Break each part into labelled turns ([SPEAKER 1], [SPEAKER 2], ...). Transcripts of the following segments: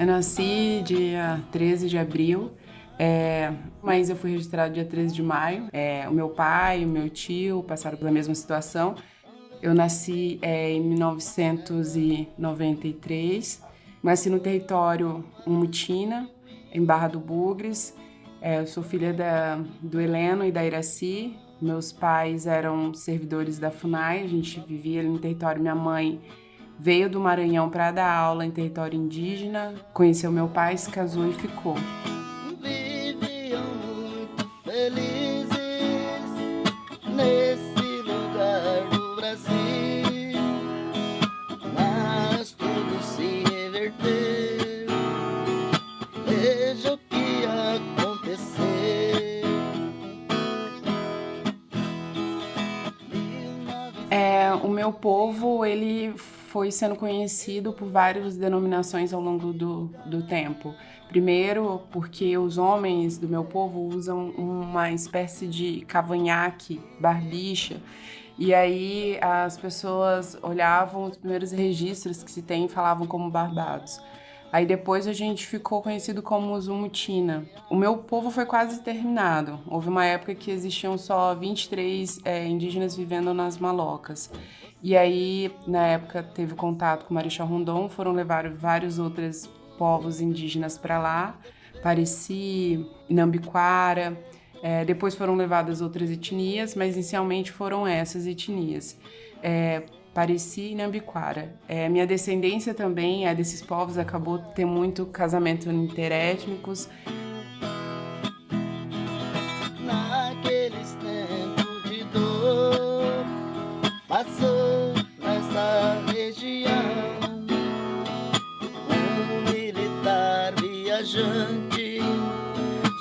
[SPEAKER 1] Eu nasci dia 13 de abril, mas eu fui registrada dia 13 de maio. O meu pai e o meu tio passaram pela mesma situação. Eu nasci em 1993, nasci no território Umutina, em Barra do Bugres. Eu sou filha do Heleno e da Iraci. Meus pais eram servidores da FUNAI, a gente vivia ali no território. Minha mãe veio do Maranhão para dar aula em território indígena, conheceu meu pai, se casou e ficou.
[SPEAKER 2] Viviam muito felizes nesse lugar do Brasil, mas tudo se reverteu. Veja o que aconteceu.
[SPEAKER 1] O meu povo, ele foi sendo conhecido por várias denominações ao longo do tempo. Primeiro, porque os homens do meu povo usam uma espécie de cavanhaque, barbicha, e aí as pessoas olhavam os primeiros registros que se tem e falavam como barbados. Aí depois a gente ficou conhecido como Zumutina. O meu povo foi quase exterminado. Houve uma época que existiam só 23 indígenas vivendo nas Malocas. E aí, na época, teve contato com Marechal Rondon, foram levar vários outros povos indígenas para lá, Pareci, Inambiquara. Depois foram levadas outras etnias, mas inicialmente foram essas etnias. Pareci e Inambiquara. Minha descendência também é desses povos, acabou ter muito casamento interétnicos.
[SPEAKER 2] Naqueles tempos de dor, passou nessa região um militar viajante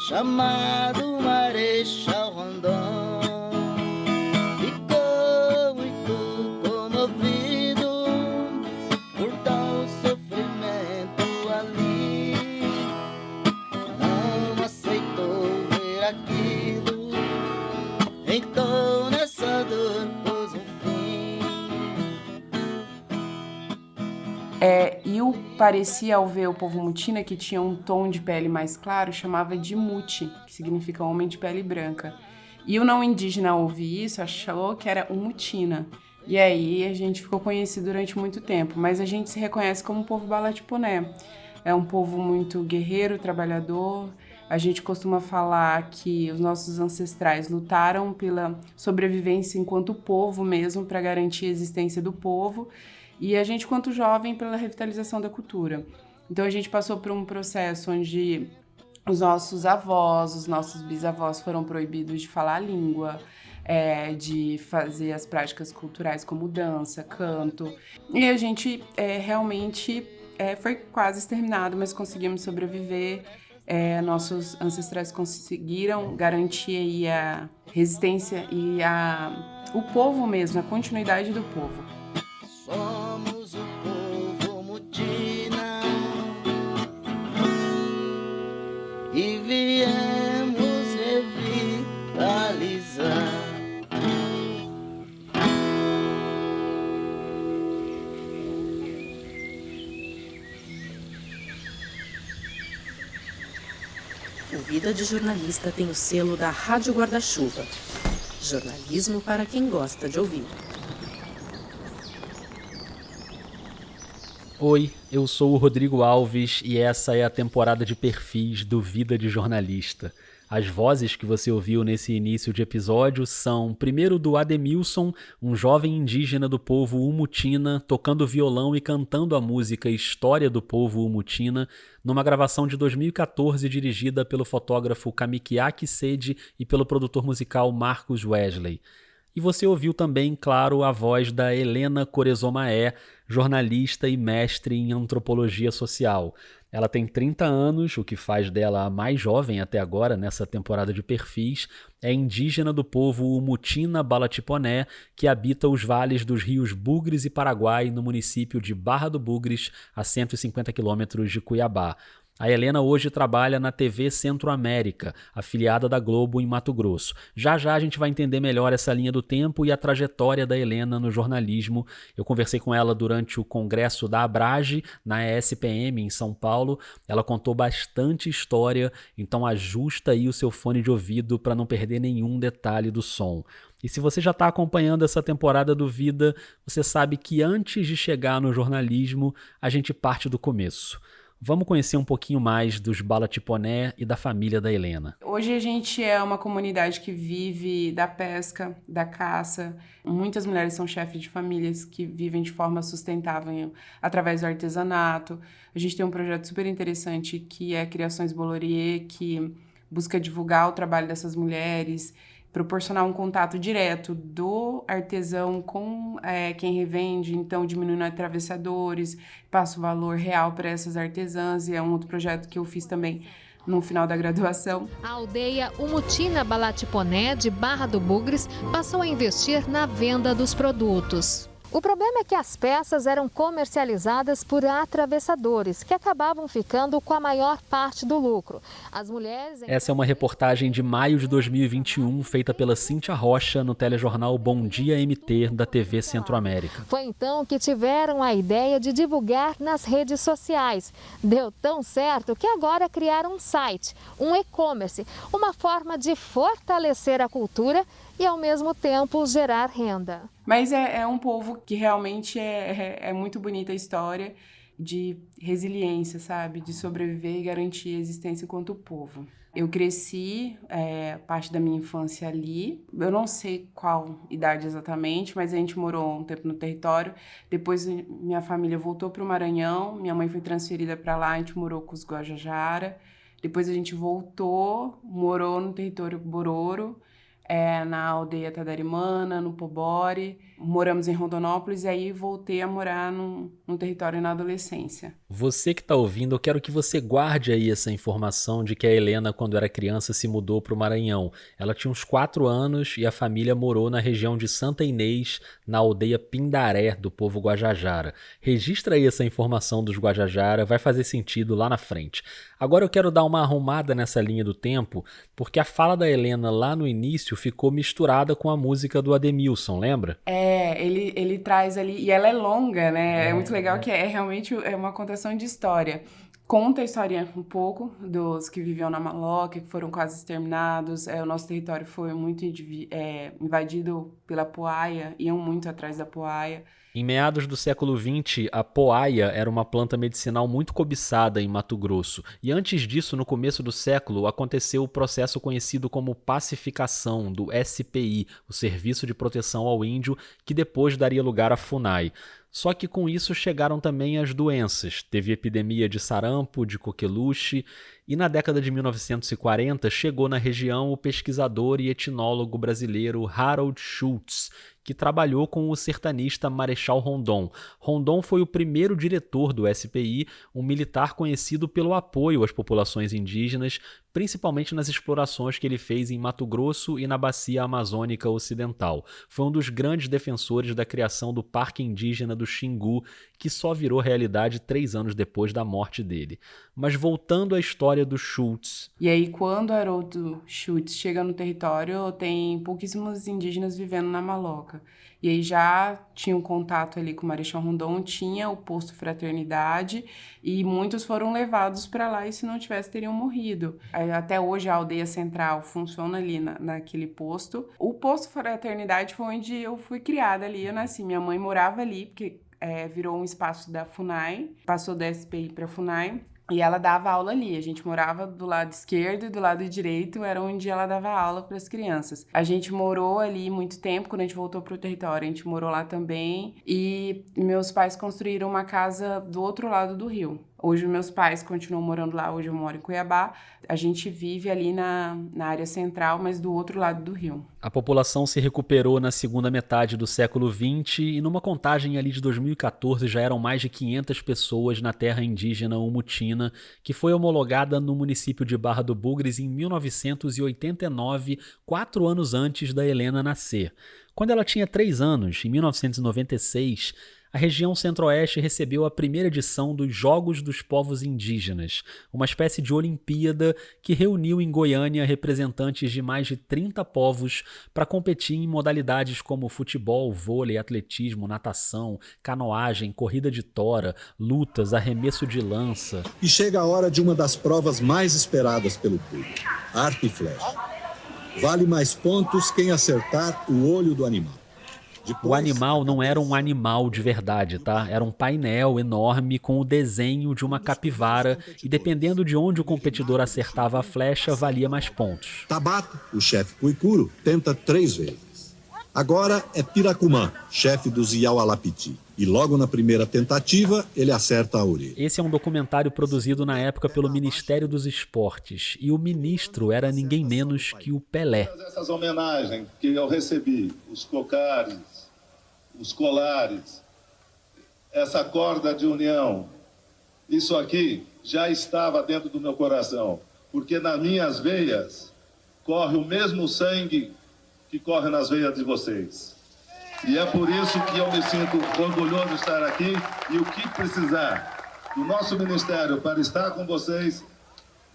[SPEAKER 2] chamado Marechal Rondon. Então nessa dor pôs um fim.
[SPEAKER 1] E o Pareci, ao ver o povo mutina, que tinha um tom de pele mais claro, chamava de muti, que significa homem de pele branca. E o não indígena, ao ouvir isso, achou que era um mutina. E aí a gente ficou conhecido durante muito tempo, mas a gente se reconhece como um povo balatiponé. É um povo muito guerreiro, trabalhador. A gente costuma falar que os nossos ancestrais lutaram pela sobrevivência enquanto povo mesmo, para garantir a existência do povo, e a gente, quanto jovem, pela revitalização da cultura. Então a gente passou por um processo onde os nossos avós, os nossos bisavós foram proibidos de falar a língua, de fazer as práticas culturais como dança, canto, e a gente realmente foi quase exterminado, mas conseguimos sobreviver. Nossos ancestrais conseguiram garantir aí a resistência e o povo mesmo, a continuidade do povo.
[SPEAKER 2] Somos o povo mutina e viemos revitalizar.
[SPEAKER 3] O Vida de Jornalista tem o selo da Rádio Guarda-Chuva. Jornalismo para quem gosta de ouvir.
[SPEAKER 4] Oi, eu sou o Rodrigo Alves e essa é a temporada de perfis do Vida de Jornalista. As vozes que você ouviu nesse início de episódio são, primeiro, do Ademilson, um jovem indígena do povo Umutina, tocando violão e cantando a música História do Povo Umutina, numa gravação de 2014 dirigida pelo fotógrafo Kamikiaki Sede e pelo produtor musical Marcos Wesley. E você ouviu também, claro, a voz da Helena Corezomaé, jornalista e mestre em antropologia social. Ela tem 30 anos, o que faz dela a mais jovem até agora nessa temporada de perfis. É indígena do povo Umutina Balatiponé, que habita os vales dos rios Bugres e Paraguai, no município de Barra do Bugres, a 150 quilômetros de Cuiabá. A Helena hoje trabalha na TV Centro-América, afiliada da Globo em Mato Grosso. Já já a gente vai entender melhor essa linha do tempo e a trajetória da Helena no jornalismo. Eu conversei com ela durante o congresso da Abrage, na ESPM, em São Paulo. Ela contou bastante história, então ajusta aí o seu fone de ouvido para não perder nenhum detalhe do som. E se você já está acompanhando essa temporada do Vida, você sabe que antes de chegar no jornalismo, a gente parte do começo. Vamos conhecer um pouquinho mais dos Balatiponé e da família da Helena.
[SPEAKER 1] Hoje a gente é uma comunidade que vive da pesca, da caça. Muitas mulheres são chefes de famílias que vivem de forma sustentável através do artesanato. A gente tem um projeto super interessante que é Criações Bolloré, que busca divulgar o trabalho dessas mulheres, proporcionar um contato direto do artesão com quem revende, então diminuindo atravessadores, passa o valor real para essas artesãs, e é um outro projeto que eu fiz também no final da graduação.
[SPEAKER 5] A aldeia Umutina Balatiponé, de Barra do Bugres, passou a investir na venda dos produtos. O problema é que as peças eram comercializadas por atravessadores, que acabavam ficando com a maior parte do lucro. As mulheres...
[SPEAKER 4] Essa é uma reportagem de maio de 2021, feita pela Cíntia Rocha, no telejornal Bom Dia MT, da TV Centro-América.
[SPEAKER 5] Foi então que tiveram a ideia de divulgar nas redes sociais. Deu tão certo que agora criaram um site, um e-commerce, uma forma de fortalecer a cultura e, ao mesmo tempo, gerar renda.
[SPEAKER 1] Mas é um povo que realmente é muito bonita a história de resiliência, sabe? De sobreviver e garantir a existência enquanto povo. Eu cresci parte da minha infância ali. Eu não sei qual idade exatamente, mas a gente morou um tempo no território. Depois minha família voltou para o Maranhão, minha mãe foi transferida para lá, a gente morou com os Guajajara. Depois a gente voltou, morou no território Bororo, na aldeia Tadarimana, no Pobore. Moramos em Rondonópolis e aí voltei a morar num território na adolescência.
[SPEAKER 4] Você que está ouvindo, eu quero que você guarde aí essa informação de que a Helena, quando era criança, se mudou para o Maranhão. Ela tinha uns 4 anos e a família morou na região de Santa Inês, na aldeia Pindaré, do povo Guajajara. Registra aí essa informação dos Guajajara, vai fazer sentido lá na frente. Agora eu quero dar uma arrumada nessa linha do tempo, porque a fala da Helena lá no início ficou misturada com a música do Ademilson, lembra?
[SPEAKER 1] Ele traz ali, e ela é longa, né? É muito legal que realmente uma contação de história. Conta a história um pouco dos que viviam na Maloca, que foram quase exterminados. O nosso território foi muito invadido pela poaia, iam muito atrás da poaia.
[SPEAKER 4] Em meados do século XX, a poaia era uma planta medicinal muito cobiçada em Mato Grosso. E antes disso, no começo do século, aconteceu o processo conhecido como pacificação do SPI, o Serviço de Proteção ao Índio, que depois daria lugar à FUNAI. Só que com isso chegaram também as doenças. Teve epidemia de sarampo, de coqueluche, e na década de 1940 chegou na região o pesquisador e etnólogo brasileiro Harold Schultz, que trabalhou com o sertanista Marechal Rondon. Rondon foi o primeiro diretor do SPI, um militar conhecido pelo apoio às populações indígenas, principalmente nas explorações que ele fez em Mato Grosso e na Bacia Amazônica Ocidental. Foi um dos grandes defensores da criação do Parque Indígena do Xingu, que só virou realidade 3 anos depois da morte dele. Mas voltando à história do Schultz.
[SPEAKER 1] E aí, quando Haroldo Schultz chega no território, tem pouquíssimos indígenas vivendo na Maloca. E aí já tinha um contato ali com o Marechal Rondon, tinha o posto Fraternidade, e muitos foram levados para lá e se não tivesse teriam morrido. Até hoje a aldeia central funciona ali naquele posto. O posto Fraternidade foi onde eu fui criada ali, eu nasci. Minha mãe morava ali, porque virou um espaço da FUNAI, passou da SPI para a FUNAI. E ela dava aula ali, a gente morava do lado esquerdo e do lado direito era onde ela dava aula para as crianças. A gente morou ali muito tempo, quando a gente voltou para o território, a gente morou lá também. E meus pais construíram uma casa do outro lado do rio. Hoje meus pais continuam morando lá, hoje eu moro em Cuiabá. A gente vive ali na área central, mas do outro lado do rio.
[SPEAKER 4] A população se recuperou na segunda metade do século XX e numa contagem ali de 2014 já eram mais de 500 pessoas na terra indígena Umutina, que foi homologada no município de Barra do Bugres em 1989, 4 anos antes da Helena nascer. Quando ela tinha 3 anos, em 1996, a região Centro-Oeste recebeu a primeira edição dos Jogos dos Povos Indígenas, uma espécie de Olimpíada que reuniu em Goiânia representantes de mais de 30 povos para competir em modalidades como futebol, vôlei, atletismo, natação, canoagem, corrida de tora, lutas, arremesso de lança.
[SPEAKER 6] E chega a hora de uma das provas mais esperadas pelo público, arco e flecha. Vale mais pontos quem acertar o olho do animal.
[SPEAKER 4] O animal não era um animal de verdade, tá? Era um painel enorme com o desenho de uma capivara e dependendo de onde o competidor acertava a flecha, valia mais pontos.
[SPEAKER 6] Tabaco, o chefe Cuicuro, tenta 3 vezes. Agora é Piracumã, chefe dos Iaualapiti. E logo na primeira tentativa, ele acerta a orelha.
[SPEAKER 4] Esse é um documentário produzido na época pelo Ministério dos Esportes. E o ministro era ninguém menos que o Pelé.
[SPEAKER 7] Essas homenagens que eu recebi, os cocares, os colares, essa corda de união, isso aqui já estava dentro do meu coração. Porque nas minhas veias corre o mesmo sangue que corre nas veias de vocês. E é por isso que eu me sinto orgulhoso de estar aqui e o que precisar do nosso ministério para estar com vocês,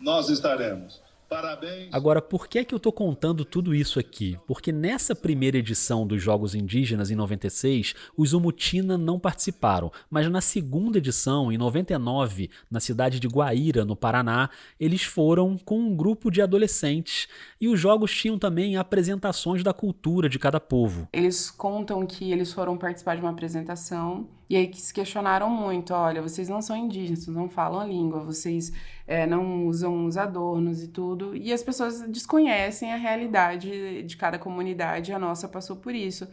[SPEAKER 7] nós estaremos. Parabéns.
[SPEAKER 4] Agora, por que é que eu tô contando tudo isso aqui? Porque nessa primeira edição dos Jogos Indígenas, em 96, os Umutina não participaram. Mas na segunda edição, em 99, na cidade de Guaíra, no Paraná, eles foram com um grupo de adolescentes. E os jogos tinham também apresentações da cultura de cada povo.
[SPEAKER 1] Eles contam que eles foram participar de uma apresentação e aí que se questionaram muito. Olha, vocês não são indígenas, vocês não falam a língua, vocês não usam os adornos e tudo. E as pessoas desconhecem a realidade de cada comunidade. A nossa passou por isso.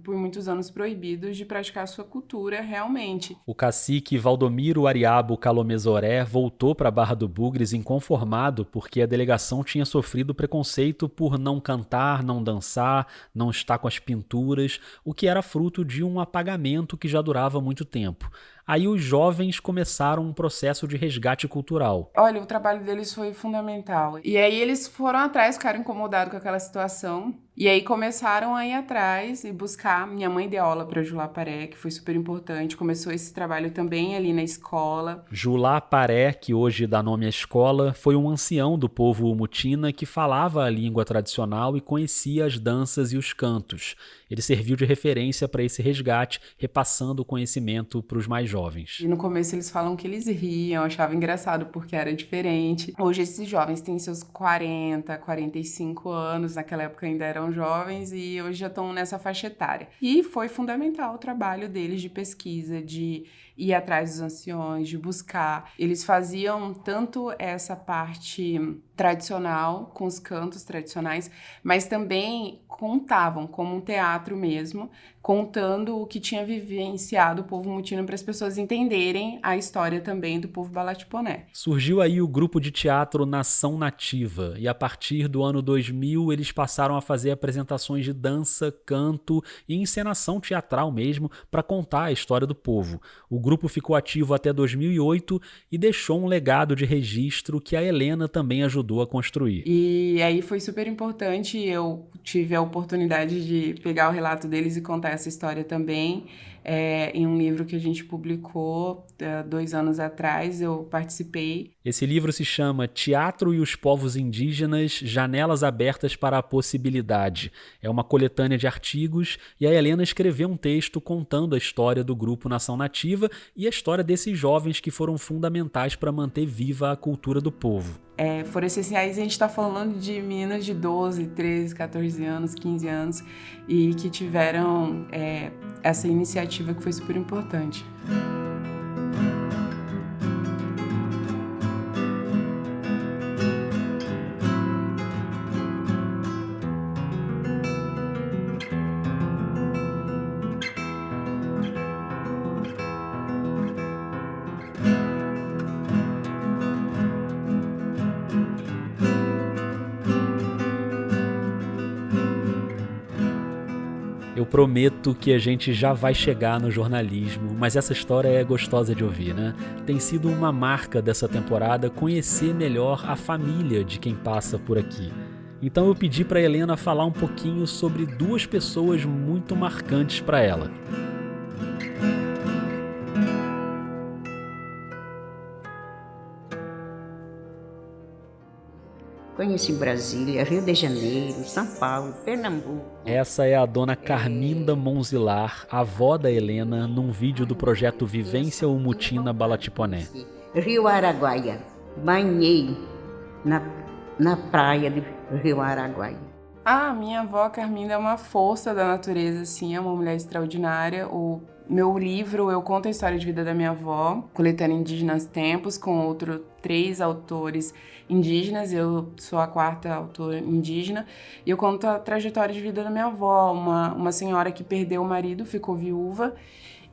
[SPEAKER 1] Por muitos anos proibidos de praticar a sua cultura realmente.
[SPEAKER 4] O cacique Valdomiro Ariabo Calomezoré voltou para a Barra do Bugres inconformado porque a delegação tinha sofrido preconceito por não cantar, não dançar, não estar com as pinturas, o que era fruto de um apagamento que já durava muito tempo. Aí os jovens começaram um processo de resgate cultural.
[SPEAKER 1] Olha, o trabalho deles foi fundamental. E aí eles foram atrás, ficaram incomodados com aquela situação. E aí começaram a ir atrás e buscar. Minha mãe deu aula para Julá Paré, que foi super importante. Começou esse trabalho também ali na escola.
[SPEAKER 4] Julá Paré, que hoje dá nome à escola, foi um ancião do povo Umutina que falava a língua tradicional e conhecia as danças e os cantos. Ele serviu de referência para esse resgate, repassando o conhecimento para os mais jovens.
[SPEAKER 1] E no começo eles falam que eles riam, achavam engraçado porque era diferente. Hoje esses jovens têm seus 40, 45 anos, naquela época ainda eram jovens e hoje já estão nessa faixa etária. E foi fundamental o trabalho deles de pesquisa, de ir atrás dos anciões, de buscar. Eles faziam tanto essa parte tradicional, com os cantos tradicionais, mas também contavam, como um teatro mesmo, contando o que tinha vivenciado o povo Umutina para as pessoas entenderem a história também do povo Balatiponé.
[SPEAKER 4] Surgiu aí o grupo de teatro Nação Nativa e a partir do ano 2000 eles passaram a fazer apresentações de dança, canto e encenação teatral mesmo para contar a história do povo. O grupo ficou ativo até 2008 e deixou um legado de registro que a Helena também ajudou a construir.
[SPEAKER 1] E aí foi super importante, eu tive a oportunidade de pegar o relato deles e contar essa história também. Em um livro que a gente publicou 2 anos atrás, eu participei.
[SPEAKER 4] Esse livro se chama Teatro e os Povos Indígenas, Janelas Abertas para a Possibilidade. É uma coletânea de artigos e a Helena escreveu um texto contando a história do grupo Nação Nativa e a história desses jovens que foram fundamentais para manter viva a cultura do povo.
[SPEAKER 1] Foram essenciais, a gente está falando de meninas de 12, 13, 14 anos, 15 anos e que tiveram essa iniciativa que foi super importante.
[SPEAKER 4] Eu prometo que a gente já vai chegar no jornalismo, mas essa história é gostosa de ouvir, né? Tem sido uma marca dessa temporada conhecer melhor a família de quem passa por aqui. Então eu pedi para Helena falar um pouquinho sobre duas pessoas muito marcantes para ela.
[SPEAKER 8] Conheci Brasília, Rio de Janeiro, São Paulo, Pernambuco.
[SPEAKER 4] Essa é a dona Carminda Monzilar, avó da Helena, num vídeo do projeto Vivência Umutina Balatiponé.
[SPEAKER 8] Rio Araguaia. Banhei na praia de Rio Araguaia.
[SPEAKER 1] Minha avó Carminda é uma força da natureza, assim, é uma mulher extraordinária. O meu livro, eu conto a história de vida da minha avó, Coletânea Indígenas Tempos, com outros 3 autores indígenas. Eu sou a 4ª autora indígena. E eu conto a trajetória de vida da minha avó, uma senhora que perdeu o marido, ficou viúva,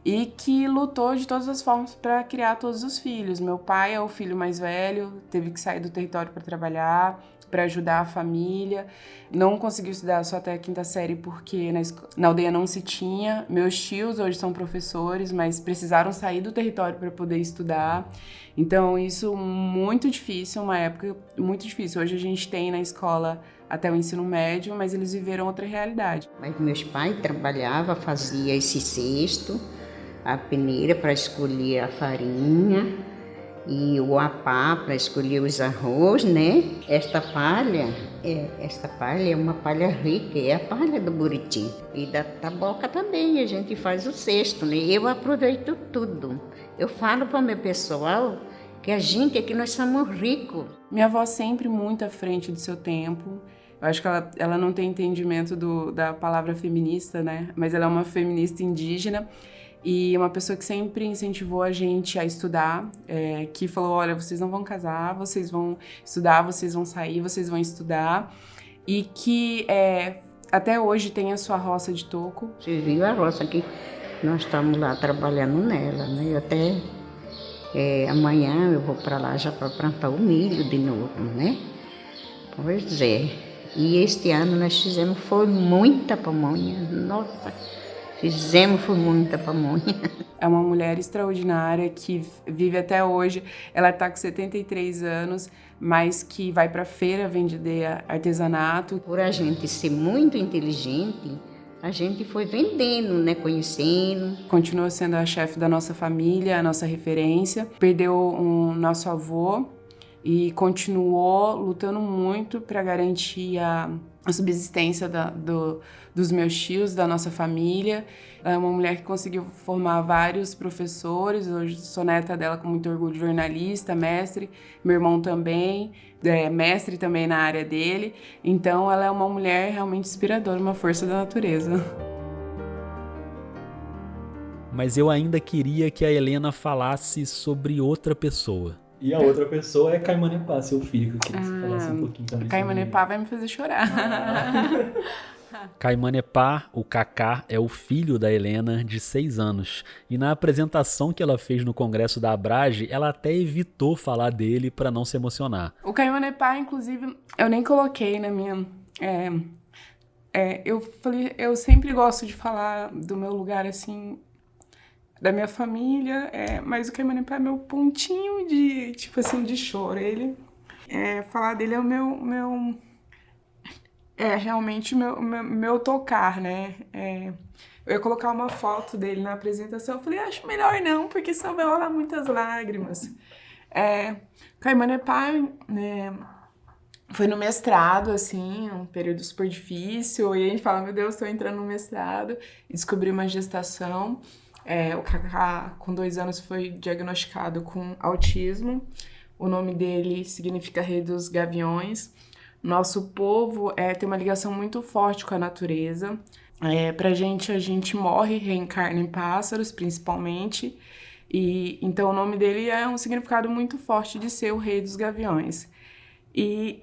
[SPEAKER 1] e que lutou de todas as formas para criar todos os filhos. Meu pai é o filho mais velho, teve que sair do território para trabalhar, para ajudar a família. Não conseguiu estudar só até a 5ª série porque na aldeia não se tinha. Meus tios hoje são professores, mas precisaram sair do território para poder estudar. Então isso muito difícil, uma época muito difícil. Hoje a gente tem na escola até o ensino médio, mas eles viveram outra realidade.
[SPEAKER 8] Mas meus pais trabalhavam, fazia esse cesto, a peneira para escolher a farinha e o apá para escolher os arroz, né? Esta palha é uma palha rica, é a palha do buriti. E da taboca também, a gente faz o cesto, né? Eu aproveito tudo. Eu falo para o meu pessoal que a gente aqui, nós somos ricos.
[SPEAKER 1] Minha avó sempre muito à frente do seu tempo. Eu acho que ela não tem entendimento da palavra feminista, né? Mas ela é uma feminista indígena. E uma pessoa que sempre incentivou a gente a estudar, que falou, olha, vocês não vão casar, vocês vão estudar, vocês vão sair, vocês vão estudar. E que até hoje tem a sua roça de toco.
[SPEAKER 8] Você viu a roça que nós estamos lá trabalhando nela, né? Até amanhã eu vou para lá já para plantar o milho de novo, né? Pois é. E este ano nós fizemos, foi muita pamonha, nossa. Foi muita pamonha.
[SPEAKER 1] É uma mulher extraordinária que vive até hoje. Ela está com 73 anos, mas que vai para a feira vender artesanato.
[SPEAKER 8] Por a gente ser muito inteligente, a gente foi vendendo, né? Conhecendo.
[SPEAKER 1] Continua sendo a chefe da nossa família, a nossa referência. Perdeu o nosso avô e continuou lutando muito para garantir a subsistência dos meus tios, da nossa família. Ela é uma mulher que conseguiu formar vários professores. Hoje sou neta dela com muito orgulho, jornalista, mestre. Meu irmão também, mestre também na área dele. Então ela é uma mulher realmente inspiradora, uma força da natureza.
[SPEAKER 4] Mas eu ainda queria que a Helena falasse sobre outra pessoa.
[SPEAKER 9] E a outra pessoa é Caimanepá, seu filho, que eu queria que você falasse um pouquinho também.
[SPEAKER 1] Caimanepá vai me fazer chorar.
[SPEAKER 4] Caimanepá, o Cacá, é o filho da Helena, de 6 anos. E na apresentação que ela fez no congresso da Abrage, ela até evitou falar dele para não se emocionar.
[SPEAKER 1] O Caimanepá, inclusive, eu nem coloquei na minha... eu sempre gosto de falar do meu lugar, assim... da minha família, mas o Caimanepá é meu pontinho de, tipo assim, de choro. Falar dele é o meu realmente meu tocar, né? Eu ia colocar uma foto dele na apresentação, eu falei, acho melhor não, porque senão vai rolar muitas lágrimas. Caimanepá, foi no mestrado, assim, um período super difícil, e a gente fala, meu Deus, estou entrando no mestrado, e descobri uma gestação. O Cacá, com 2 anos, foi diagnosticado com autismo. O nome dele significa Rei dos Gaviões. Nosso povo tem uma ligação muito forte com a natureza. Pra gente, a gente morre, reencarna em pássaros, principalmente. E então o nome dele é um significado muito forte de ser o Rei dos Gaviões. E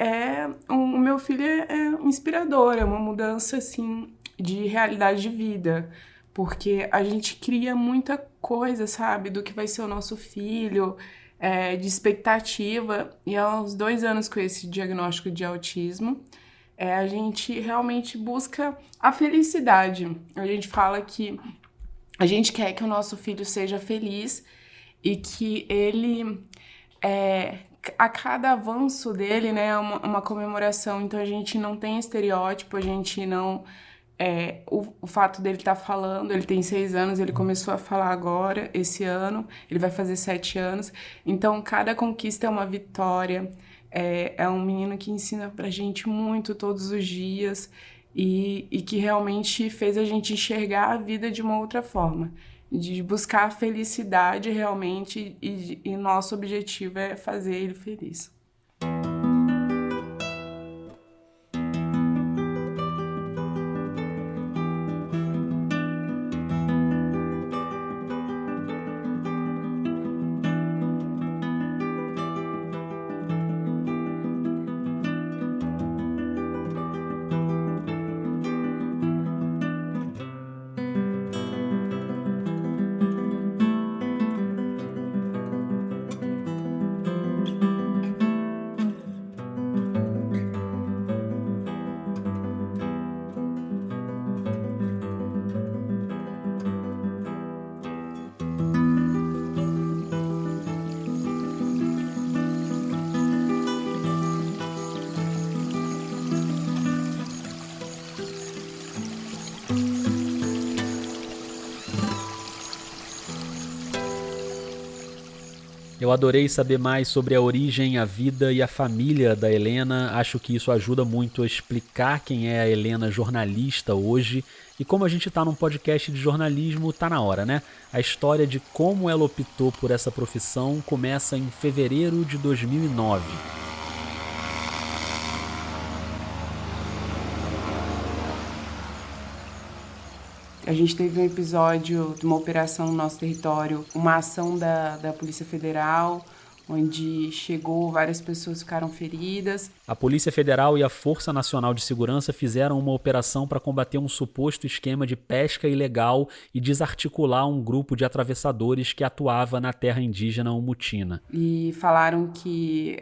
[SPEAKER 1] o meu filho é inspirador, é uma mudança assim, de realidade de vida. Porque a gente cria muita coisa, sabe, do que vai ser o nosso filho, de expectativa. E aos 2 anos com esse diagnóstico de autismo, a gente realmente busca a felicidade. A gente fala que a gente quer que o nosso filho seja feliz e que ele a cada avanço dele, né, é uma comemoração. Então a gente não tem estereótipo, a gente não... o fato dele estar falando, ele tem 6 anos, ele começou a falar agora, esse ano, ele vai fazer 7 anos. Então cada conquista é uma vitória. É um menino que ensina pra gente muito todos os dias e que realmente fez a gente enxergar a vida de uma outra forma, de buscar a felicidade realmente, e nosso objetivo é fazer ele feliz.
[SPEAKER 4] Eu adorei saber mais sobre a origem, a vida e a família da Helena. Acho que isso ajuda muito a explicar quem é a Helena jornalista hoje. E como a gente está num podcast de jornalismo, tá na hora, né? A história de como ela optou por essa profissão começa em fevereiro de 2009.
[SPEAKER 1] A gente teve um episódio de uma operação no nosso território, uma ação da Polícia Federal, onde chegou, várias pessoas ficaram feridas.
[SPEAKER 4] A Polícia Federal e a Força Nacional de Segurança fizeram uma operação para combater um suposto esquema de pesca ilegal e desarticular um grupo de atravessadores que atuava na terra indígena Umutina.
[SPEAKER 1] E falaram que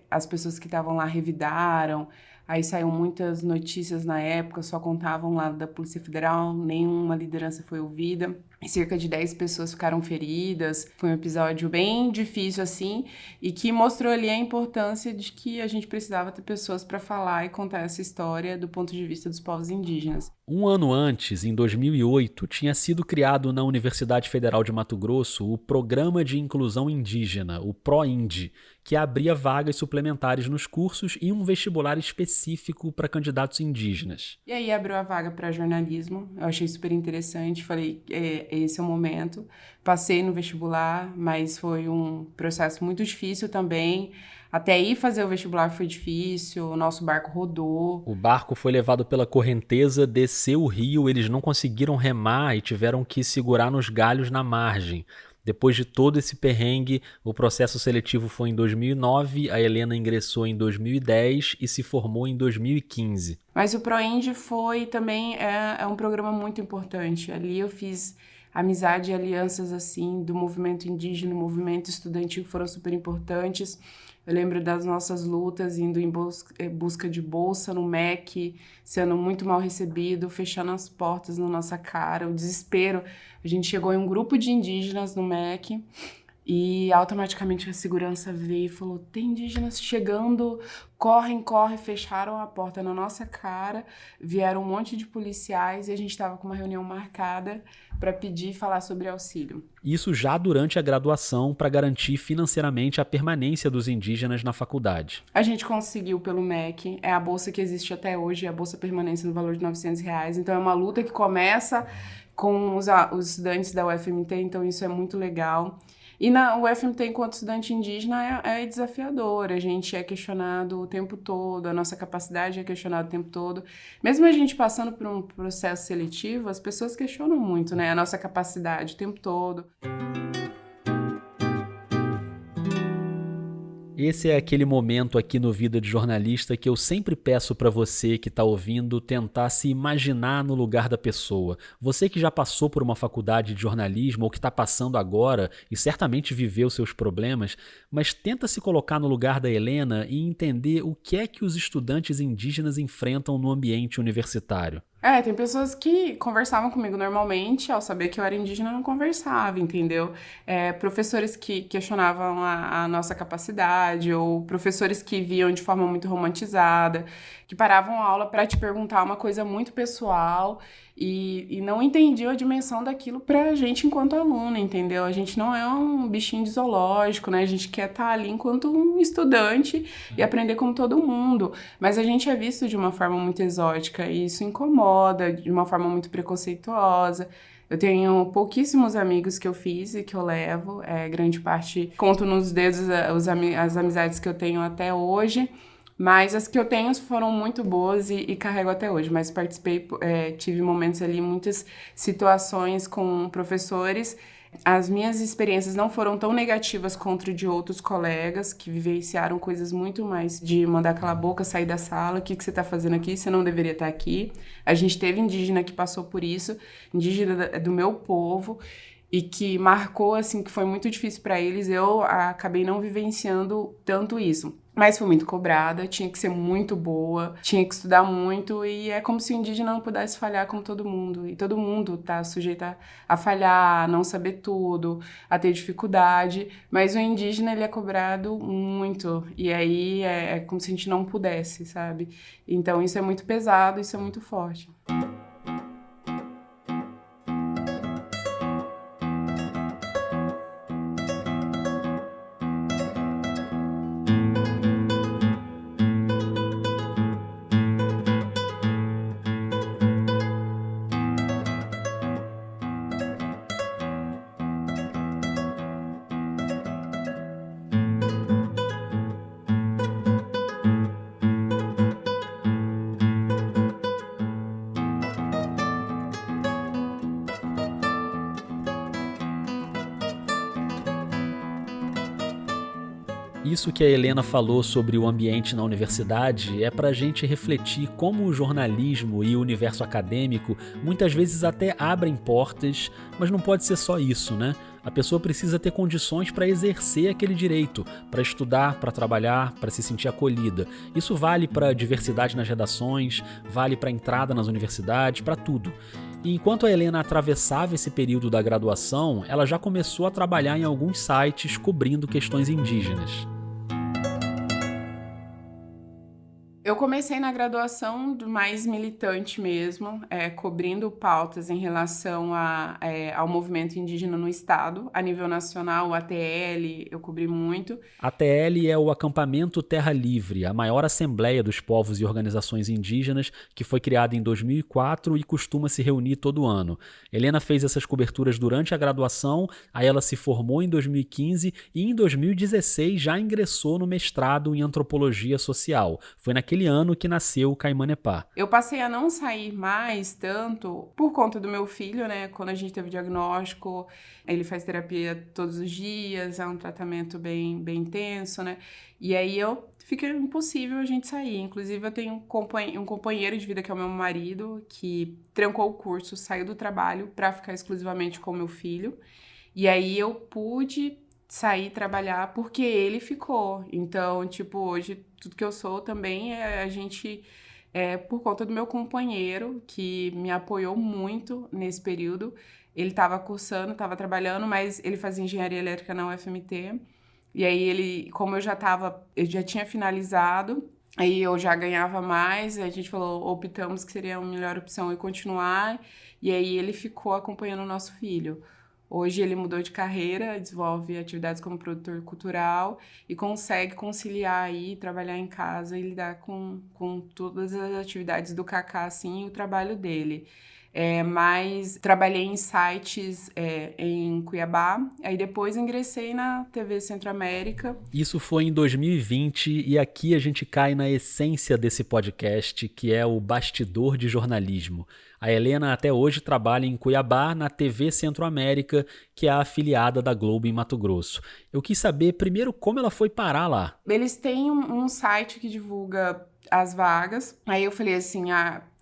[SPEAKER 1] as pessoas que estavam lá revidaram. Aí saíram muitas notícias na época, só contavam lá da Polícia Federal, nenhuma liderança foi ouvida. E cerca de 10 pessoas ficaram feridas. Foi um episódio bem difícil, assim, e que mostrou ali a importância de que a gente precisava ter pessoas para falar e contar essa história do ponto de vista dos povos indígenas.
[SPEAKER 4] Um ano antes, em 2008, tinha sido criado na Universidade Federal de Mato Grosso o Programa de Inclusão Indígena, o ProIndi, que abria vagas suplementares nos cursos e um vestibular específico para candidatos indígenas.
[SPEAKER 1] E aí abriu a vaga para jornalismo, eu achei super interessante, falei, esse é o momento. Passei no vestibular, mas foi um processo muito difícil também. Até ir fazer o vestibular foi difícil, o nosso barco rodou.
[SPEAKER 4] O barco foi levado pela correnteza, desceu o rio, eles não conseguiram remar e tiveram que segurar nos galhos na margem. Depois de todo esse perrengue, o processo seletivo foi em 2009, a Helena ingressou em 2010 e se formou em 2015.
[SPEAKER 1] Mas o ProIndi foi também um programa muito importante. Ali eu fiz amizade e alianças assim do movimento indígena, movimento estudantil, que foram super importantes. Eu lembro das nossas lutas, indo em busca de bolsa no MEC, sendo muito mal recebido, fechando as portas na nossa cara, o desespero. A gente chegou em um grupo de indígenas no MEC e automaticamente a segurança veio e falou, tem indígenas chegando, corre, fecharam a porta na nossa cara, vieram um monte de policiais e a gente estava com uma reunião marcada para pedir e falar sobre auxílio.
[SPEAKER 4] Isso já durante a graduação para garantir financeiramente a permanência dos indígenas na faculdade.
[SPEAKER 1] A gente conseguiu pelo MEC, é a bolsa que existe até hoje, a bolsa permanência no valor de R$900, então é uma luta que começa com os estudantes da UFMT, então isso é muito legal. E na UFMT, enquanto estudante indígena, é desafiador, a gente é questionado o tempo todo, a nossa capacidade é questionada o tempo todo. Mesmo a gente passando por um processo seletivo, as pessoas questionam muito, né, a nossa capacidade o tempo todo.
[SPEAKER 4] Esse é aquele momento aqui no Vida de Jornalista que eu sempre peço para você que está ouvindo tentar se imaginar no lugar da pessoa. Você que já passou por uma faculdade de jornalismo ou que está passando agora e certamente viveu seus problemas, mas tenta se colocar no lugar da Helena e entender o que é que os estudantes indígenas enfrentam no ambiente universitário.
[SPEAKER 1] Tem pessoas que conversavam comigo normalmente, ao saber que eu era indígena, não conversava, entendeu? Professores que questionavam a nossa capacidade, ou professores que viam de forma muito romantizada, que paravam a aula para te perguntar uma coisa muito pessoal e não entendiam a dimensão daquilo pra gente enquanto aluno, entendeu? A gente não é um bichinho de zoológico, né? A gente quer estar ali enquanto um estudante e aprender como todo mundo. Mas a gente é visto de uma forma muito exótica e isso incomoda, de uma forma muito preconceituosa. Eu tenho pouquíssimos amigos que eu fiz e que eu levo, grande parte, conto nos dedos as amizades que eu tenho até hoje, mas as que eu tenho foram muito boas e carrego até hoje. Mas participei, tive momentos ali, muitas situações com professores. As minhas experiências não foram tão negativas quanto de outros colegas que vivenciaram coisas muito mais de mandar calar a boca, sair da sala, o que você está fazendo aqui? Você não deveria estar aqui. A gente teve indígena que passou por isso, indígena do meu povo, e que marcou, assim, que foi muito difícil para eles. Eu acabei não vivenciando tanto isso. Mas fui muito cobrada, tinha que ser muito boa, tinha que estudar muito, e é como se o indígena não pudesse falhar como todo mundo. E todo mundo tá sujeito a falhar, a não saber tudo, a ter dificuldade, mas o indígena, ele é cobrado muito, e aí é como se a gente não pudesse, sabe? Então isso é muito pesado, isso é muito forte.
[SPEAKER 4] Isso que a Helena falou sobre o ambiente na universidade é para a gente refletir como o jornalismo e o universo acadêmico muitas vezes até abrem portas, mas não pode ser só isso, né? A pessoa precisa ter condições para exercer aquele direito, para estudar, para trabalhar, para se sentir acolhida. Isso vale para a diversidade nas redações, vale para a entrada nas universidades, para tudo. E enquanto a Helena atravessava esse período da graduação, ela já começou a trabalhar em alguns sites cobrindo questões indígenas.
[SPEAKER 1] Eu comecei na graduação mais militante mesmo, cobrindo pautas em relação ao movimento indígena no estado, a nível nacional, o ATL, eu cobri muito.
[SPEAKER 4] A ATL é o Acampamento Terra Livre, a maior assembleia dos povos e organizações indígenas, que foi criada em 2004 e costuma se reunir todo ano. Helena fez essas coberturas durante a graduação, aí ela se formou em 2015 e em 2016 já ingressou no mestrado em Antropologia Social. Foi naquele ano que nasceu o Caimanepá.
[SPEAKER 1] Eu passei a não sair mais tanto por conta do meu filho, né? Quando a gente teve o diagnóstico, ele faz terapia todos os dias, é um tratamento bem intenso, né? E aí fica impossível a gente sair. Inclusive, eu tenho um companheiro de vida, que é o meu marido, que trancou o curso, saiu do trabalho para ficar exclusivamente com o meu filho. E aí eu pude sair trabalhar porque ele ficou. Então, hoje tudo que eu sou também por conta do meu companheiro, que me apoiou muito nesse período. Ele estava cursando, estava trabalhando, mas ele fazia engenharia elétrica na UFMT. E aí como eu já tinha finalizado, aí eu já ganhava mais, a gente optamos que seria a melhor opção eu continuar, e aí ele ficou acompanhando o nosso filho. Hoje ele mudou de carreira, desenvolve atividades como produtor cultural e consegue conciliar aí, trabalhar em casa e lidar com todas as atividades do Cacá, assim, e o trabalho dele. Mas trabalhei em sites em Cuiabá, aí depois ingressei na TV Centro-América.
[SPEAKER 4] Isso foi em 2020 e aqui a gente cai na essência desse podcast, que é o bastidor de jornalismo. A Helena até hoje trabalha em Cuiabá, na TV Centro-América, que é a afiliada da Globo em Mato Grosso. Eu quis saber primeiro como ela foi parar lá.
[SPEAKER 1] Eles têm um site que divulga as vagas, aí eu falei assim,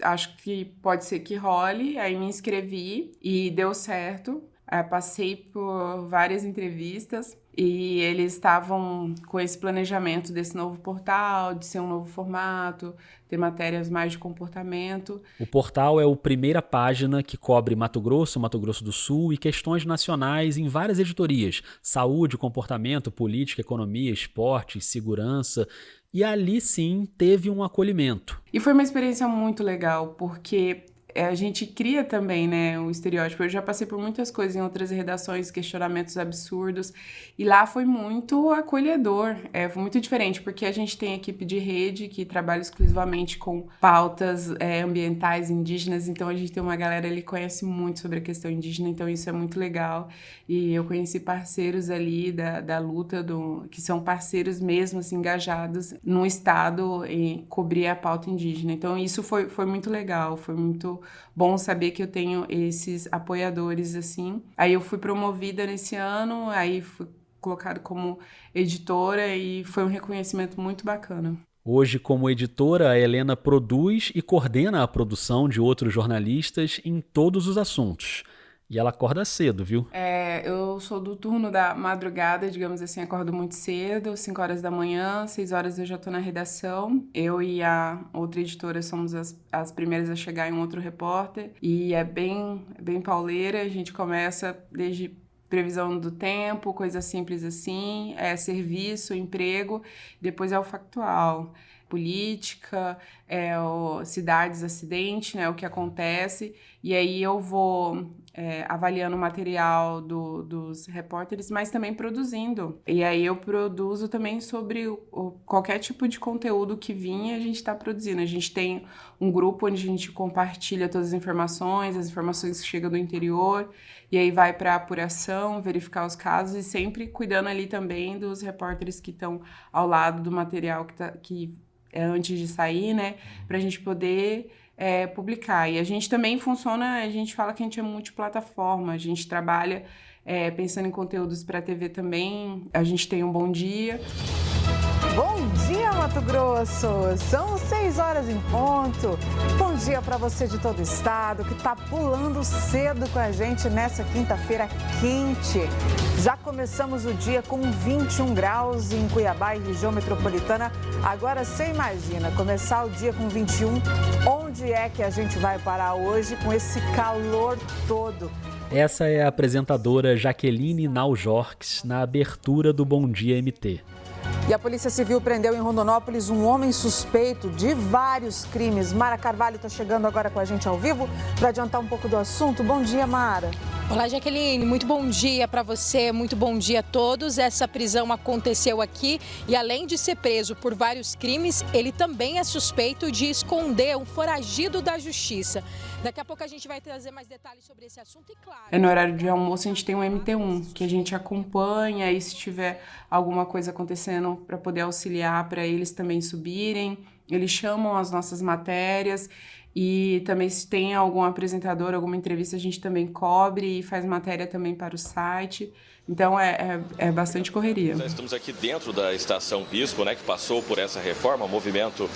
[SPEAKER 1] acho que pode ser que role, aí me inscrevi e deu certo. Passei por várias entrevistas e eles estavam com esse planejamento desse novo portal, de ser um novo formato, ter matérias mais de comportamento.
[SPEAKER 4] O portal é o Primeira Página, que cobre Mato Grosso do Sul e questões nacionais em várias editorias: saúde, comportamento, política, economia, esporte, segurança. E ali sim teve um acolhimento.
[SPEAKER 1] E foi uma experiência muito legal, porque a gente cria também, né, um estereótipo. Eu já passei por muitas coisas em outras redações, questionamentos absurdos, e lá foi muito acolhedor, foi muito diferente, porque a gente tem equipe de rede que trabalha exclusivamente com pautas ambientais indígenas, então a gente tem uma galera ali que conhece muito sobre a questão indígena, então isso é muito legal. E eu conheci parceiros ali da luta, que são parceiros mesmo, assim, engajados no estado em cobrir a pauta indígena. Então isso foi muito legal, foi muito bom saber que eu tenho esses apoiadores, assim. Aí eu fui promovida nesse ano, aí fui colocada como editora e foi um reconhecimento muito bacana.
[SPEAKER 4] Hoje, como editora, a Helena produz e coordena a produção de outros jornalistas em todos os assuntos. E ela acorda cedo, viu?
[SPEAKER 1] Eu sou do turno da madrugada, digamos assim, acordo muito cedo, 5 horas da manhã, 6 horas eu já tô na redação. Eu e a outra editora somos as primeiras a chegar em um outro repórter. E é bem pauleira, a gente começa desde previsão do tempo, coisas simples assim, serviço, emprego, depois é o factual. Política, cidades, acidente, né, o que acontece, e aí eu vou avaliando o material dos repórteres, mas também produzindo. E aí eu produzo também sobre qualquer tipo de conteúdo que vinha, a gente está produzindo. A gente tem um grupo onde a gente compartilha todas as informações que chegam do interior, e aí vai para apuração, verificar os casos, e sempre cuidando ali também dos repórteres que estão ao lado do material que antes de sair, né, para a gente poder publicar. E a gente também funciona, a gente fala que a gente é multiplataforma, a gente trabalha pensando em conteúdos para a TV também, a gente tem um Bom Dia.
[SPEAKER 10] Bom dia, Mato Grosso! São 6 horas em ponto. Bom dia para você de todo o estado que está pulando cedo com a gente nessa quinta-feira quente. Já começamos o dia com 21 graus em Cuiabá e região metropolitana. Agora você imagina começar o dia com 21. Onde é que a gente vai parar hoje com esse calor todo?
[SPEAKER 4] Essa é a apresentadora Jaqueline Naujorques na abertura do Bom Dia MT.
[SPEAKER 10] E a Polícia Civil prendeu em Rondonópolis um homem suspeito de vários crimes. Mara Carvalho está chegando agora com a gente ao vivo para adiantar um pouco do assunto. Bom dia, Mara.
[SPEAKER 11] Olá, Jaqueline. Muito bom dia para você, muito bom dia a todos. Essa prisão aconteceu aqui e, além de ser preso por vários crimes, ele também é suspeito de esconder um foragido da justiça. Daqui a pouco a gente vai trazer mais detalhes sobre esse assunto e, claro...
[SPEAKER 1] No horário de almoço a gente tem um MT1, que a gente acompanha e se tiver alguma coisa acontecendo para poder auxiliar para eles também subirem. Eles chamam as nossas matérias e também se tem algum apresentador, alguma entrevista, a gente também cobre e faz matéria também para o site. Então é bastante correria.
[SPEAKER 12] Nós estamos aqui dentro da Estação Bispo, né, que passou por essa reforma, movimento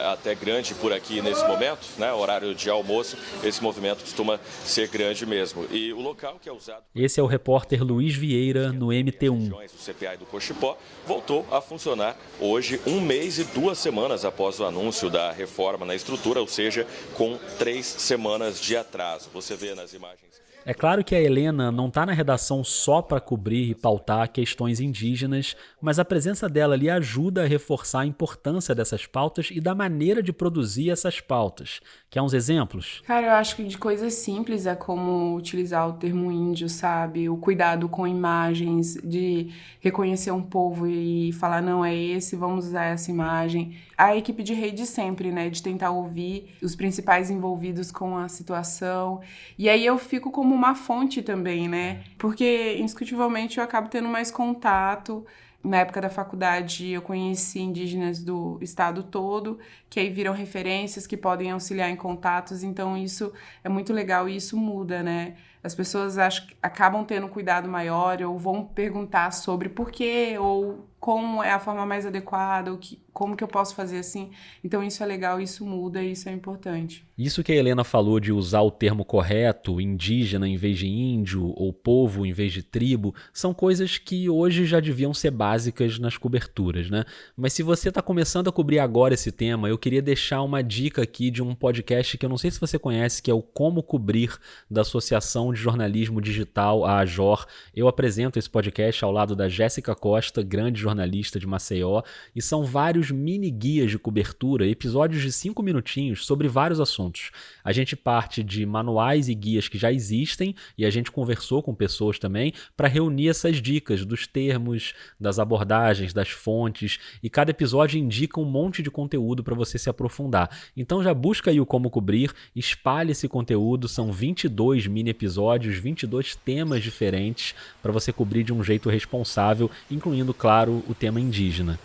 [SPEAKER 12] até grande por aqui nesse momento, né, horário de almoço, esse movimento costuma ser grande mesmo. E o local que é usado...
[SPEAKER 4] Esse é o repórter Luiz Vieira no MT1.
[SPEAKER 12] O CPI do Cochipó voltou a funcionar hoje, 1 mês e 2 semanas após o anúncio da reforma na estrutura, ou seja, com 3 semanas de atraso. Você vê nas imagens...
[SPEAKER 4] É claro que a Helena não está na redação só para cobrir e pautar questões indígenas, mas a presença dela ali ajuda a reforçar a importância dessas pautas e da maneira de produzir essas pautas. Quer uns exemplos?
[SPEAKER 1] Cara, eu acho que de coisas simples é como utilizar o termo índio, sabe? O cuidado com imagens, de reconhecer um povo e falar, não, é esse, vamos usar essa imagem. A equipe de rede sempre, né? De tentar ouvir os principais envolvidos com a situação. E aí eu fico como uma fonte também, né? Porque, indiscutivelmente, eu acabo tendo mais contato. Na época da faculdade, eu conheci indígenas do estado todo, que aí viram referências que podem auxiliar em contatos, então isso é muito legal e isso muda, né? as pessoas acabam tendo um cuidado maior ou vão perguntar sobre por quê ou como é a forma mais adequada, como que eu posso fazer assim. Então isso é legal, isso muda, isso é importante.
[SPEAKER 4] Isso que a Helena falou de usar o termo correto, indígena em vez de índio ou povo em vez de tribo, são coisas que hoje já deviam ser básicas nas coberturas, né? Mas se você está começando a cobrir agora esse tema, eu queria deixar uma dica aqui de um podcast que eu não sei se você conhece, que é o Como Cobrir, da Associação de Jornalismo Digital, a AJOR. Eu apresento esse podcast ao lado da Jéssica Costa, grande jornalista de Maceió, e são vários mini guias de cobertura, episódios de 5 minutinhos sobre vários assuntos. A gente parte de manuais e guias que já existem, e a gente conversou com pessoas também para reunir essas dicas dos termos, das abordagens, das fontes, e cada episódio indica um monte de conteúdo para você se aprofundar. Então já busca aí o Como Cobrir, espalhe esse conteúdo, são 22 mini episódios, 22 temas diferentes para você cobrir de um jeito responsável, incluindo, claro, o tema indígena.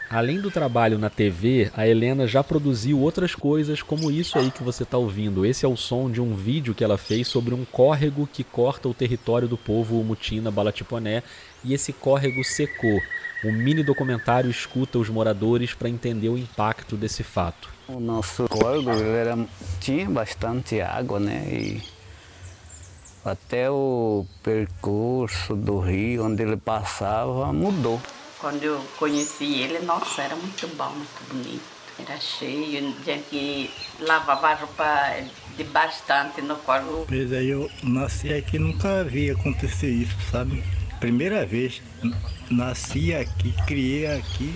[SPEAKER 4] Além do trabalho na TV, a Helena já produziu outras coisas como isso aí que você está ouvindo. Esse é o som de um vídeo que ela fez sobre um córrego que corta o território do povo Mutina Balatiponé, e esse córrego secou. O mini documentário escuta os moradores para entender o impacto desse fato.
[SPEAKER 13] O nosso córrego tinha bastante água, né? E até o percurso do rio onde ele passava mudou.
[SPEAKER 14] Quando eu conheci ele, nossa, era muito bom, muito bonito. Era cheio, gente que lavava roupa de bastante no córrego.
[SPEAKER 15] Mas aí eu nasci aqui, nunca vi acontecer isso, sabe? Primeira vez, nasci aqui, criei aqui.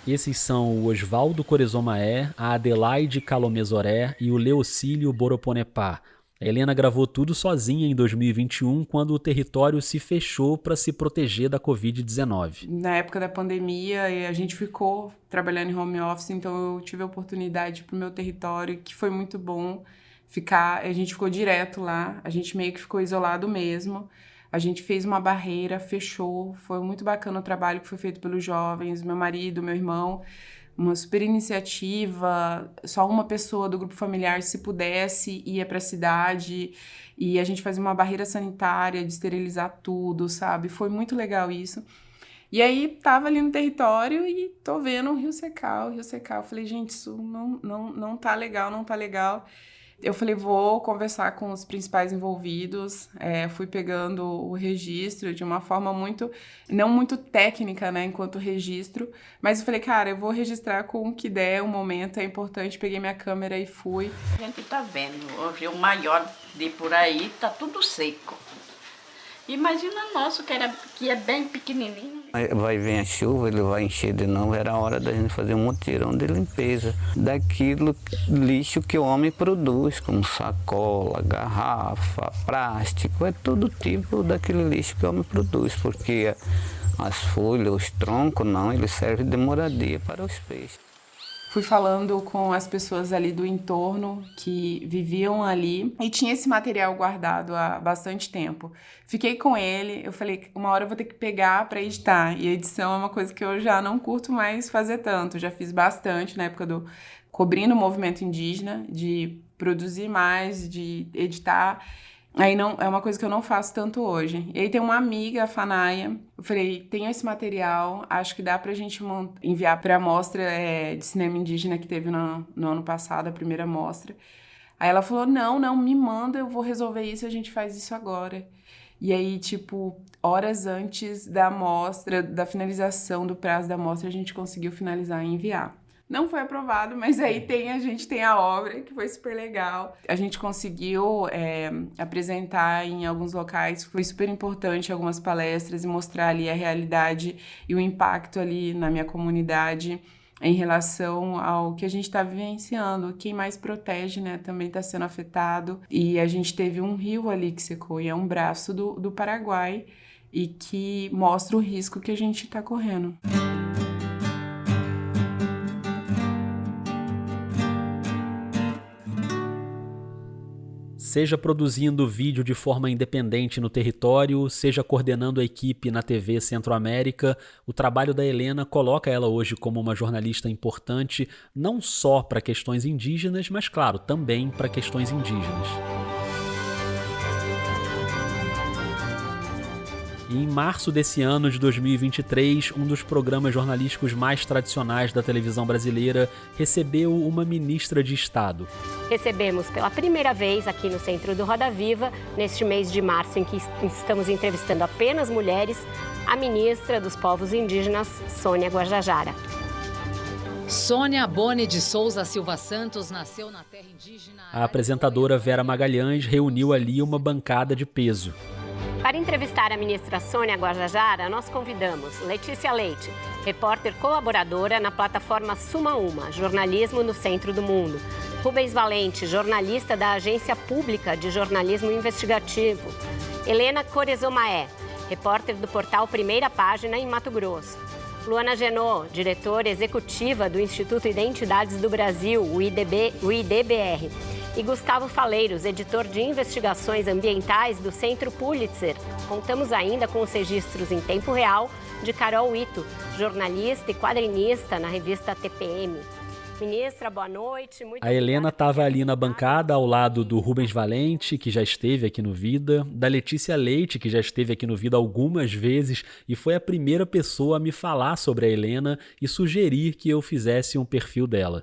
[SPEAKER 4] Esses são o Osvaldo Corezomaé, a Adelaide Calomezoré e o Leocílio Boroponepá. A Helena gravou tudo sozinha em 2021, quando o território se fechou para se proteger da Covid-19.
[SPEAKER 1] Na época da pandemia, a gente ficou trabalhando em home office, então eu tive a oportunidade para o meu território, que foi muito bom ficar. A gente ficou direto lá, a gente meio que ficou isolado mesmo. A gente fez uma barreira, fechou, foi muito bacana o trabalho que foi feito pelos jovens, meu marido, meu irmão. Uma super iniciativa, só uma pessoa do grupo familiar, se pudesse, ia para a cidade e a gente fazia uma barreira sanitária de esterilizar tudo, sabe? Foi muito legal isso. E aí, tava ali no território e tô vendo o rio secar. Eu falei, gente, isso não tá legal, não tá legal. Eu falei, vou conversar com os principais envolvidos, fui pegando o registro de uma forma não muito técnica, né, enquanto registro, mas eu falei, cara, eu vou registrar com o que der, o momento é importante, peguei minha câmera e fui.
[SPEAKER 14] A gente tá vendo, o rio maior de por aí tá tudo seco. Imagina nosso, que é bem pequenininho.
[SPEAKER 13] Vai vir a chuva, ele vai encher de novo, era a hora da gente fazer um mutirão de limpeza daquilo lixo que o homem produz, como sacola, garrafa, plástico, é todo tipo daquele lixo que o homem produz, porque as folhas, os troncos, não, eles servem de moradia para os peixes.
[SPEAKER 1] Fui falando com as pessoas ali do entorno que viviam ali e tinha esse material guardado há bastante tempo. Fiquei com ele, eu falei, uma hora eu vou ter que pegar para editar. E a edição é uma coisa que eu já não curto mais fazer tanto. Já fiz bastante na época do cobrindo o movimento indígena, de produzir mais, de editar. Aí não, é uma coisa que eu não faço tanto hoje. E aí tem uma amiga, a Fanaia, eu falei, tenho esse material, acho que dá pra gente enviar pra mostra de cinema indígena que teve no ano passado, a primeira mostra. Aí ela falou, não, me manda, eu vou resolver isso, a gente faz isso agora. E aí, tipo, horas antes da mostra, da finalização do prazo da mostra, a gente conseguiu finalizar e enviar. Não foi aprovado, mas aí a gente tem a obra, que foi super legal. A gente conseguiu apresentar em alguns locais, foi super importante, algumas palestras, e mostrar ali a realidade e o impacto ali na minha comunidade em relação ao que a gente está vivenciando. Quem mais protege, né, também está sendo afetado. E a gente teve um rio ali que secou, e é um braço do Paraguai, e que mostra o risco que a gente está correndo.
[SPEAKER 4] Seja produzindo vídeo de forma independente no território, seja coordenando a equipe na TV Centro-América, o trabalho da Helena coloca ela hoje como uma jornalista importante, não só para questões indígenas, mas, claro, também para questões indígenas. E em março desse ano de 2023, um dos programas jornalísticos mais tradicionais da televisão brasileira recebeu uma ministra de Estado.
[SPEAKER 16] Recebemos pela primeira vez aqui no Centro do Roda Viva, neste mês de março em que estamos entrevistando apenas mulheres, a ministra dos Povos Indígenas, Sônia Guajajara.
[SPEAKER 17] Sônia Boni de Souza Silva Santos nasceu na terra indígena.
[SPEAKER 4] A apresentadora Vera Magalhães reuniu ali uma bancada de peso.
[SPEAKER 16] Para entrevistar a ministra Sônia Guajajara, nós convidamos Letícia Leite, repórter colaboradora na plataforma Suma Uma, Jornalismo no Centro do Mundo. Rubens Valente, jornalista da Agência Pública de Jornalismo Investigativo. Helena Corezomaé, repórter do portal Primeira Página em Mato Grosso. Luana Genot, diretora executiva do Instituto Identidades do Brasil, o IDBR. E Gustavo Faleiros, editor de investigações ambientais do Centro Pulitzer. Contamos ainda com os registros em tempo real de Carol Ito, jornalista e quadrinista na revista TPM. Ministra, boa noite.
[SPEAKER 4] A Helena estava ali na bancada ao lado do Rubens Valente, que já esteve aqui no Vida, da Letícia Leite, que já esteve aqui no Vida algumas vezes e foi a primeira pessoa a me falar sobre a Helena e sugerir que eu fizesse um perfil dela.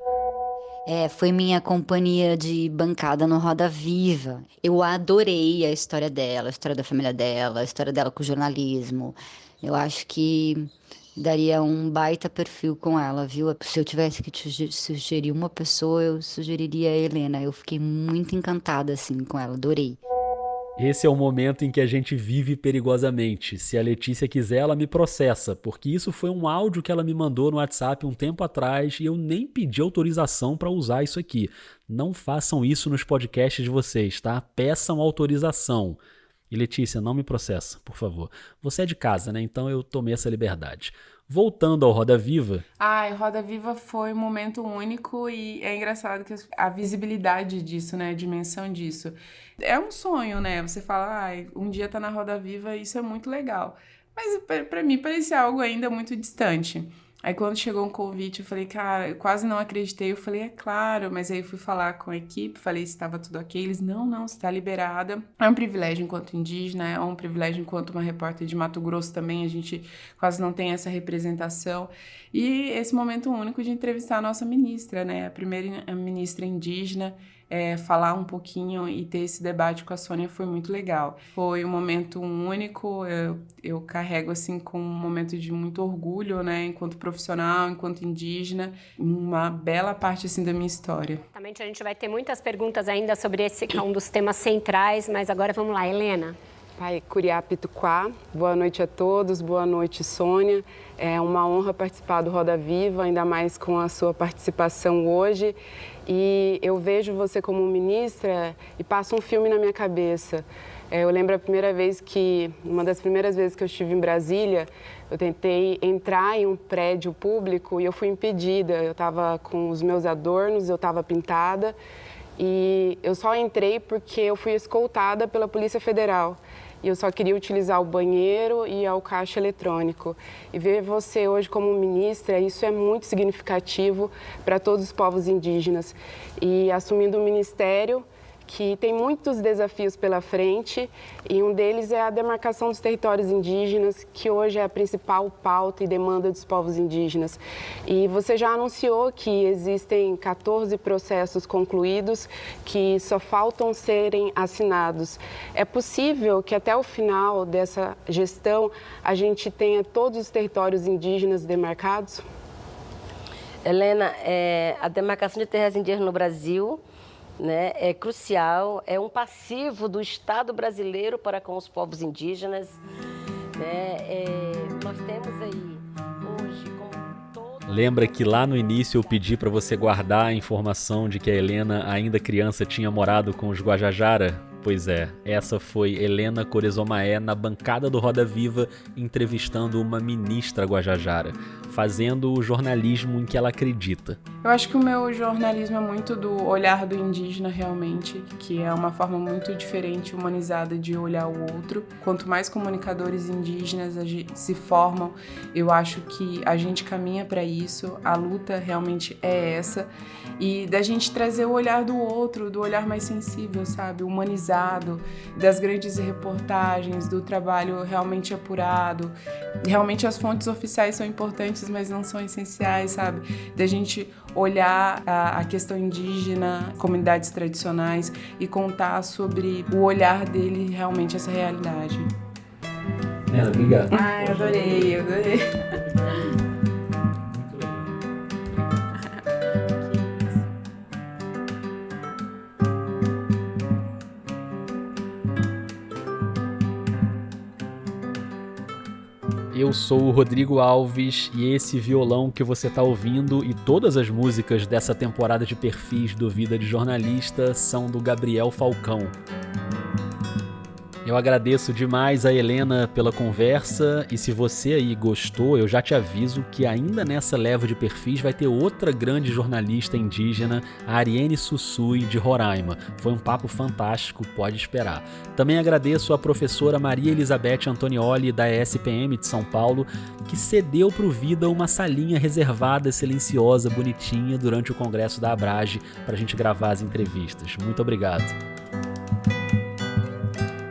[SPEAKER 18] Foi minha companhia de bancada no Roda Viva. Eu adorei a história dela, a história da família dela, a história dela com o jornalismo. Eu acho que daria um baita perfil com ela, viu? Se eu tivesse que te sugerir uma pessoa, eu sugeriria a Helena. Eu fiquei muito encantada, assim, com ela. Adorei.
[SPEAKER 4] Esse é o momento em que a gente vive perigosamente. Se a Letícia quiser, ela me processa, porque isso foi um áudio que ela me mandou no WhatsApp um tempo atrás e eu nem pedi autorização para usar isso aqui. Não façam isso nos podcasts de vocês, tá? Peçam autorização. E Letícia, não me processa, por favor. Você é de casa, né? Então eu tomei essa liberdade. Voltando ao Roda Viva...
[SPEAKER 1] Roda Viva foi um momento único e é engraçado que a visibilidade disso, né? A dimensão disso. É um sonho, né? Você fala, um dia tá na Roda Viva, isso é muito legal. Mas pra mim parecia algo ainda muito distante. Aí quando chegou um convite, eu falei, cara, eu quase não acreditei. Eu falei, é claro, mas aí eu fui falar com a equipe, falei se estava tudo ok. Eles, não, você tá liberada. É um privilégio enquanto indígena, é um privilégio enquanto uma repórter de Mato Grosso também, a gente quase não tem essa representação. E esse momento único de entrevistar a nossa ministra, né, a primeira ministra indígena, falar um pouquinho e ter esse debate com a Sônia foi muito legal. Foi um momento único, eu carrego assim com um momento de muito orgulho, né, enquanto profissional, enquanto indígena, uma bela parte assim da minha história.
[SPEAKER 16] Exatamente, a gente vai ter muitas perguntas ainda sobre esse que é um dos temas centrais, mas agora vamos lá, Helena.
[SPEAKER 19] Pai Curiá Pituquá, boa noite a todos, boa noite Sônia. É uma honra participar do Roda Viva, ainda mais com a sua participação hoje. E eu vejo você como ministra e passa um filme na minha cabeça. Eu lembro uma das primeiras vezes que eu estive em Brasília, eu tentei entrar em um prédio público e eu fui impedida. Eu estava com os meus adornos, eu estava pintada e eu só entrei porque eu fui escoltada pela Polícia Federal. E eu só queria utilizar o banheiro e o caixa eletrônico. E ver você hoje como ministra, isso é muito significativo para todos os povos indígenas. E assumindo um ministério que tem muitos desafios pela frente, e um deles é a demarcação dos territórios indígenas, que hoje é a principal pauta e demanda dos povos indígenas. E você já anunciou que existem 14 processos concluídos que só faltam serem assinados. É possível que até o final dessa gestão a gente tenha todos os territórios indígenas demarcados?
[SPEAKER 20] Helena, a demarcação de terras indígenas no Brasil, né, é crucial, é um passivo do Estado brasileiro para com os povos indígenas. Né, nós temos aí hoje...
[SPEAKER 4] Lembra que lá no início eu pedi para você guardar a informação de que a Helena, ainda criança, tinha morado com os Guajajara? Pois é, essa foi Helena Corezomaé na bancada do Roda Viva entrevistando uma ministra Guajajara, fazendo o jornalismo em que ela acredita.
[SPEAKER 1] Eu acho que o meu jornalismo é muito do olhar do indígena realmente, que é uma forma muito diferente, humanizada de olhar o outro. Quanto mais comunicadores indígenas se formam, eu acho que a gente caminha para isso, a luta realmente é essa, e da gente trazer o olhar do outro, do olhar mais sensível, sabe? Humanizar pesquisado, das grandes reportagens, do trabalho realmente apurado. Realmente as fontes oficiais são importantes, mas não são essenciais, sabe? Da gente olhar a questão indígena, comunidades tradicionais e contar sobre o olhar dele realmente essa realidade.
[SPEAKER 9] Obrigado.
[SPEAKER 1] Ai, adorei.
[SPEAKER 4] Eu sou o Rodrigo Alves e esse violão que você está ouvindo e todas as músicas dessa temporada de perfis do Vida de Jornalista são do Gabriel Falcão. Eu agradeço demais a Helena pela conversa e se você aí gostou, eu já te aviso que ainda nessa leva de perfis vai ter outra grande jornalista indígena, a Ariene Sussui, de Roraima. Foi um papo fantástico, pode esperar. Também agradeço a professora Maria Elizabeth Antonioli, da ESPM de São Paulo, que cedeu para o Vida uma salinha reservada, silenciosa, bonitinha, durante o congresso da Abrage, para a gente gravar as entrevistas. Muito obrigado.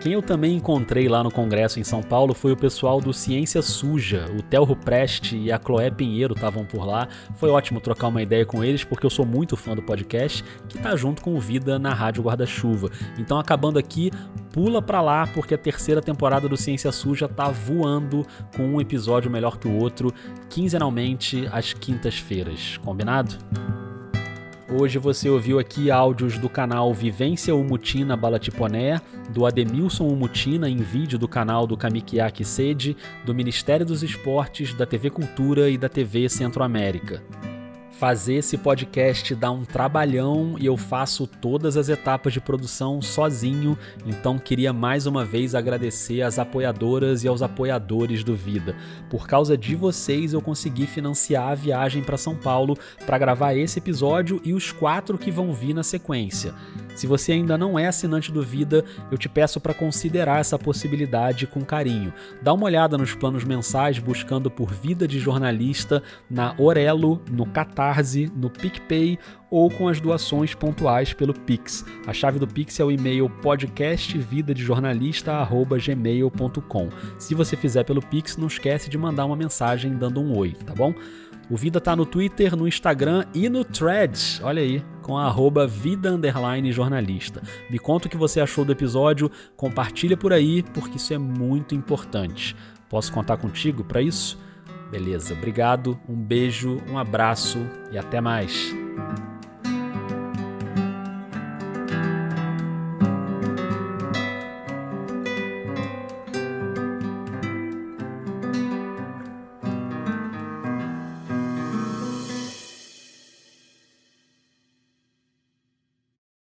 [SPEAKER 4] Quem eu também encontrei lá no congresso em São Paulo foi o pessoal do Ciência Suja. O Telro Preste e a Chloé Pinheiro estavam por lá. Foi ótimo trocar uma ideia com eles, porque eu sou muito fã do podcast, que tá junto com o Vida na Rádio Guarda-Chuva. Então, acabando aqui, pula pra lá, porque a terceira temporada do Ciência Suja tá voando, com um episódio melhor que o outro, quinzenalmente, às quintas-feiras. Combinado? Hoje você ouviu aqui áudios do canal Vivência Umutina Balatiponé, do Ademilson Umutina em vídeo do canal do Kamikiaki Sede, do Ministério dos Esportes, da TV Cultura e da TV Centro-América. Fazer esse podcast dá um trabalhão e eu faço todas as etapas de produção sozinho, então queria mais uma vez agradecer às apoiadoras e aos apoiadores do Vida. Por causa de vocês eu consegui financiar a viagem para São Paulo para gravar esse episódio e os 4 que vão vir na sequência. Se você ainda não é assinante do Vida, eu te peço para considerar essa possibilidade com carinho. Dá uma olhada nos planos mensais buscando por Vida de Jornalista na Orelo, no Catarse, no PicPay ou com as doações pontuais pelo Pix. A chave do Pix é o e-mail podcastvidadejornalista@gmail.com. Se você fizer pelo Pix, não esquece de mandar uma mensagem dando um oi, tá bom? O Vida tá no Twitter, no Instagram e no Threads, olha aí, com a @vida_jornalista. Me conta o que você achou do episódio, compartilha por aí, porque isso é muito importante. Posso contar contigo para isso? Beleza, obrigado, um beijo, um abraço e até mais.